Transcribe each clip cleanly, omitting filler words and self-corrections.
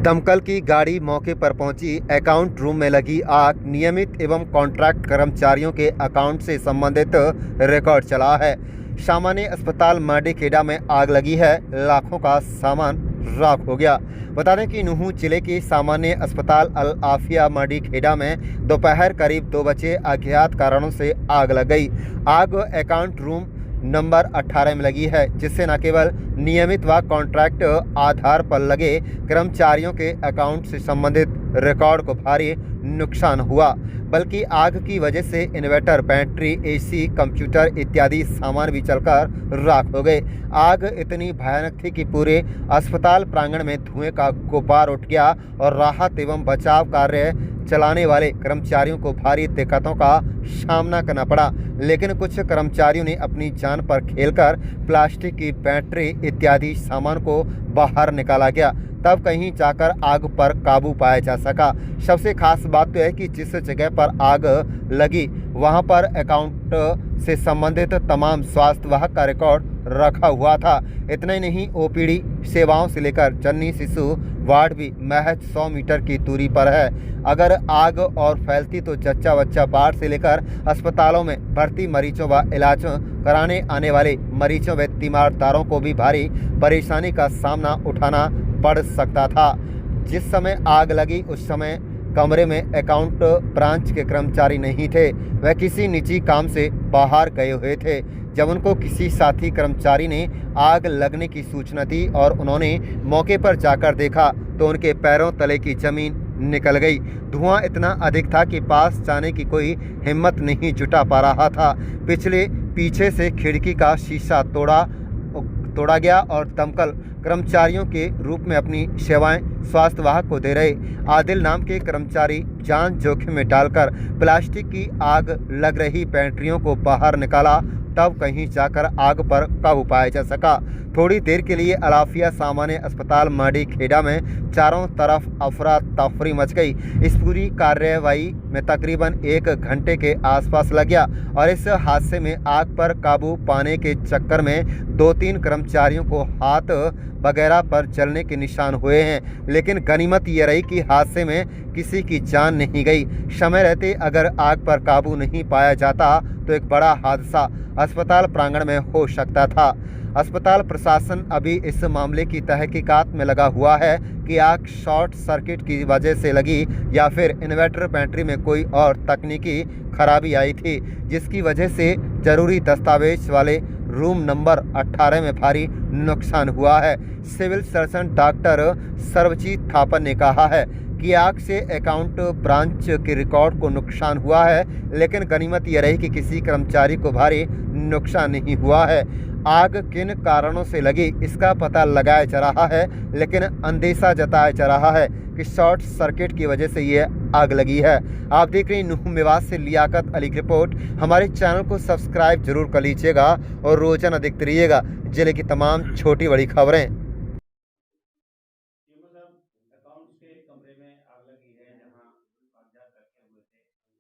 दमकल की गाड़ी मौके पर पहुंची। अकाउंट रूम में लगी आग नियमित एवं कॉन्ट्रैक्ट कर्मचारियों के अकाउंट से संबंधित रिकॉर्ड चला है। सामान्य अस्पताल मांडीखेड़ा में आग लगी है, लाखों का सामान राख हो गया। बता दें कि नूंह जिले के सामान्य अस्पताल अल आफिया मांडीखेड़ा में दोपहर करीब 2 बजे अज्ञात कारणों से आग लग गई। आग अकाउंट रूम नंबर 18 में लगी है, जिससे न केवल नियमित व कॉन्ट्रैक्ट आधार पर लगे कर्मचारियों के अकाउंट से संबंधित रिकॉर्ड को भारी नुकसान हुआ, बल्कि आग की वजह से इन्वर्टर, बैटरी, एसी, कंप्यूटर इत्यादि सामान भी जलकर राख हो गए। आग इतनी भयानक थी कि पूरे अस्पताल प्रांगण में धुएं का गुब्बार उठ गया और राहत एवं बचाव कार्य चलाने वाले कर्मचारियों को भारी दिक्कतों का सामना करना पड़ा। लेकिन कुछ कर्मचारियों ने अपनी जान पर खेलकर प्लास्टिक की बैटरी इत्यादि सामान को बाहर निकाला गया, तब कहीं जाकर आग पर काबू पाया जा सका। सबसे खास बात तो है कि जिस जगह पर आग लगी वहां पर अकाउंट से संबंधित तमाम स्वास्थ्य विभाग का रिकॉर्ड रखा हुआ था। इतना ही नहीं, ओपीडी सेवाओं से लेकर जननी शिशु वार्ड भी महज 100 मीटर की दूरी पर है। अगर आग और फैलती तो जच्चा बच्चा बाढ़ से लेकर अस्पतालों में भर्ती मरीजों व इलाज कराने आने वाले मरीजों व तीमारदारों को भी भारी परेशानी का सामना उठाना पड़ सकता था। जिस समय आग लगी उस समय कमरे में अकाउंट ब्रांच के कर्मचारी नहीं थे, वह किसी निजी काम से बाहर गए हुए थे। जब उनको किसी साथी कर्मचारी ने आग लगने की सूचना दी और उन्होंने मौके पर जाकर देखा तो उनके पैरों तले की जमीन निकल गई। धुआं इतना अधिक था कि पास जाने की कोई हिम्मत नहीं जुटा पा रहा था। पीछे से खिड़की का शीशा तोड़ा गया और दमकल कर्मचारियों के रूप में अपनी सेवाएं स्वास्थ्य विभाग को दे रहे आदिल नाम के कर्मचारी जान जोखिम में डालकर प्लास्टिक की आग लग रही बैटरियों को बाहर निकाला, तब कहीं जाकर आग पर काबू पाया जा सका। थोड़ी देर के लिए अलाफिया सामान्य अस्पताल मांडीखेड़ा में चारों तरफ अफरा तफरी मच गई। इस पूरी कार्यवाही में तकरीबन 1 घंटे के आसपास लग गया और इस हादसे में आग पर काबू पाने के चक्कर में 2-3 कर्मचारियों को हाथ वगैरह पर जलने के निशान हुए हैं। लेकिन गनीमत ये रही कि हादसे में किसी की जान नहीं गई। समय रहते अगर आग पर काबू नहीं पाया जाता तो एक बड़ा हादसा अस्पताल प्रांगण में हो सकता था। अस्पताल प्रशासन अभी इस मामले की तहकीकात में लगा हुआ है कि आग शॉर्ट सर्किट की वजह से लगी या फिर इन्वर्टर बैटरी में कोई और तकनीकी खराबी आई थी, जिसकी वजह से जरूरी दस्तावेज वाले रूम नंबर 18 में भारी नुकसान हुआ है। Civil surgeon doctor Sarvjeet Thapa ने कहा है कि आग से अकाउंट ब्रांच के रिकॉर्ड को नुकसान हुआ है, लेकिन गनीमत यह रही कि किसी कर्मचारी को भारी नुकसान नहीं हुआ है। आग किन कारणों से लगी इसका पता लगाया जा रहा है, लेकिन अंदेशा जताया जा रहा है कि शॉर्ट सर्किट की वजह से ये आग लगी है। आप देख रहे हैं नूंह मेवात से लियाकत अली की रिपोर्ट। हमारे चैनल को सब्सक्राइब जरूर कर लीजिएगा और रोजाना देखते रहिएगा जिले की तमाम छोटी बड़ी खबरें। ये मतलब अकाउंट्स के कमरे में आग लगी है जहां कागजात रखे हुए थे,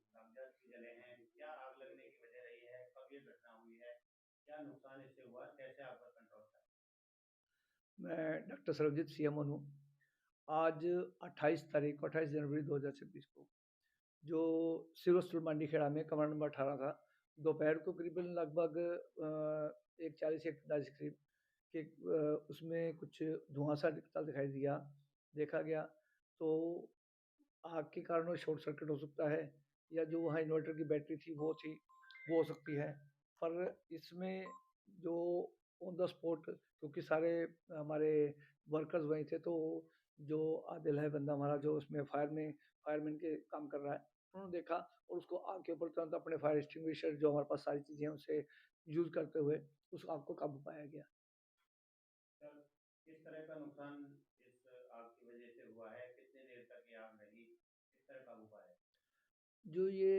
कागजात भी जले हैं। क्या आग लगने की वजह रही है, कब ये घटना हुई है, क्या नुकसान इससे हुआ, कैसे आग पर कंट्रोल था? मैं डॉक्टर सर्वजीत सीएमओ हूँ। आज 28 जनवरी 2026 को जो सिविल हॉस्पिटल मांडीखेड़ा में कमरा नंबर 18 था, दोपहर को करीबन लगभग 1:40 1:45 के करीब कि उसमें कुछ धुआं सा निकलता दिखाई दिया, देखा गया। तो आग के कारण शॉर्ट सर्किट हो सकता है या जो वहाँ इन्वर्टर की बैटरी थी वो हो सकती है। पर इसमें जो ऑन द स्पॉट, क्योंकि सारे हमारे वर्कर्स वहीं थे, तो जो आदिल है बंदा हमारा जो उसमें फायरमैन के काम कर रहा है, उन्होंने देखा और उसको आग के ऊपर तुरंत अपने फायर एक्सटिंग्विशर जो हमारे पास सारी चीज़ें हैं उसे यूज़ करते हुए उस आग को काबू पाया गया। सर, किस तरह का नुकसान इस आग की वजह से हुआ है, कितने देर तक ये आग लगी, किस तरह काबू पाया? जो ये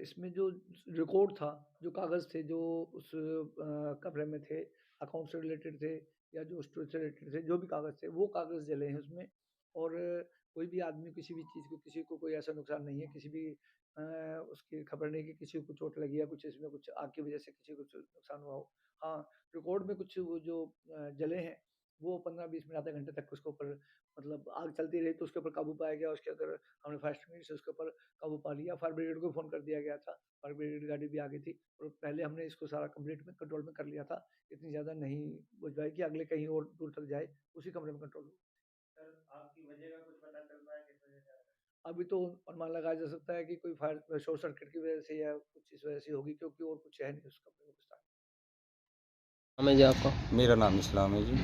इसमें जो रिकॉर्ड था, जो कागज़ थे जो उस कमरे में थे, अकाउंट से रिलेटेड थे या जो स्टोरेज से रिलेटेड थे, जो भी कागज़ थे, वो कागज़ जले हैं उसमें। और कोई भी आदमी किसी भी चीज़ को, किसी को कोई ऐसा नुकसान नहीं है, किसी भी उसकी खबर नहीं कि किसी को चोट लगी या कुछ इसमें कुछ आग की वजह से किसी को कुछ नुकसान हुआ हो। हाँ, रिकॉर्ड में कुछ वो जो जले हैं, वो 15-20 मिनट आधे घंटे तक उसके ऊपर मतलब आग चलती रही तो उसके ऊपर काबू पाया गया। उसके अंदर हमने फायर एक्सटिंग्विशर से उसके ऊपर काबू पा लिया। फायर ब्रिगेड को फ़ोन कर दिया गया था। फायर ब्रिगेड की गाड़ी भी आ गई थी और पहले हमने इसको सारा कंप्लीट में कंट्रोल में कर लिया था। इतनी ज़्यादा नहीं बुझ पाई कि अगले कहीं और दूर तक जाए, उसी कमरे में कंट्रोल हो। सर आपकी वजह का कुछ पता चल पाया किस वजह से आग लगी? अभी तो अनुमान लगाया जा सकता है कि कोई फायर शॉर्ट सर्किट की वजह से या कुछ इस वजह से होगी, क्योंकि और कुछ है नहीं उस कमरे में कुछ था। नाम है जी आपका? मेरा नाम इस्लाम है जी।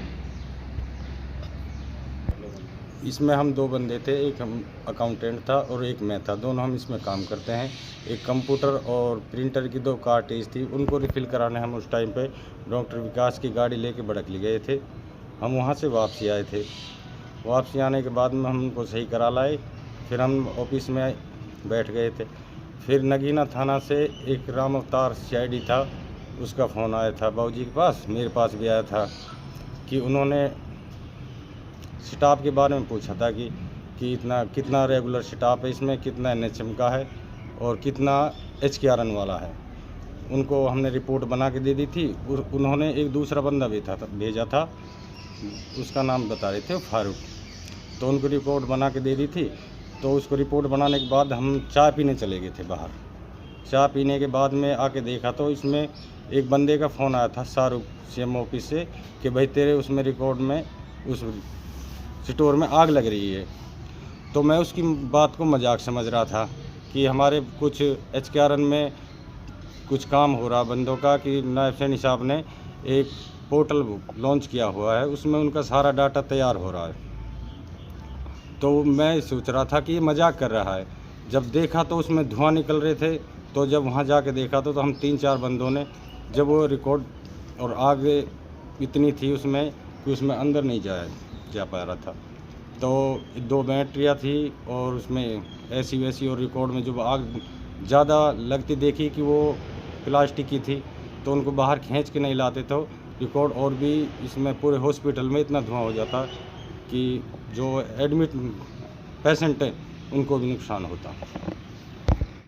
इसमें हम दो बंदे थे, एक हम अकाउंटेंट था और एक मैं था। दोनों हम इसमें काम करते हैं। एक कंप्यूटर और प्रिंटर की दो कार्टेज थी, उनको रिफ़िल कराने हम उस टाइम पे डॉक्टर विकास की गाड़ी लेके बड़कली गए थे। हम वहाँ से वापसी आए थे। वापसी आने के बाद में हम उनको सही करा लाए। फिर हम ऑफिस में बैठ गए थे। फिर नगीना थाना से एक राम अवतार CID था, उसका फ़ोन आया था बाबूजी के पास, मेरे पास भी आया था कि उन्होंने स्टाफ के बारे में पूछा था कि कितना रेगुलर स्टाफ है इसमें, कितना NHM का है और कितना HKRN वाला है। उनको हमने रिपोर्ट बना के दे दी थी। उन्होंने एक दूसरा बंदा भेजा था, उसका नाम बता रहे थे फारूक। तो उनको रिपोर्ट बना के दे दी थी। तो उसको रिपोर्ट बनाने के बाद हम चाय पीने चले गए थे बाहर। चाय पीने के बाद में आके देखा तो इसमें एक बंदे का फ़ोन आया था शाहरुख CM ऑफिस से कि भाई तेरे उसमें रिकॉर्ड में उस स्टोर में आग लग रही है। तो मैं उसकी बात को मजाक समझ रहा था कि हमारे कुछ HKRN में कुछ काम हो रहा बंदों का कि नायब सैनी साहब ने एक पोर्टल लॉन्च किया हुआ है, उसमें उनका सारा डाटा तैयार हो रहा है। तो मैं सोच रहा था कि ये मजाक कर रहा है। जब देखा तो उसमें धुआं निकल रहे थे। तो जब वहाँ जाके देखा तो हम 3-4 बंदों ने, जब वो रिकॉर्ड और आग इतनी थी उसमें कि उसमें अंदर नहीं जा पा रहा था। तो 2 बैटरियाँ थी और उसमें ऐसी वैसी, और रिकॉर्ड में जो आग ज़्यादा लगती देखी कि वो प्लास्टिक की थी, तो उनको बाहर खींच के नहीं लाते तो रिकॉर्ड और भी इसमें पूरे हॉस्पिटल में इतना धुआं हो जाता कि जो एडमिट पेशेंट हैं उनको भी नुकसान होता।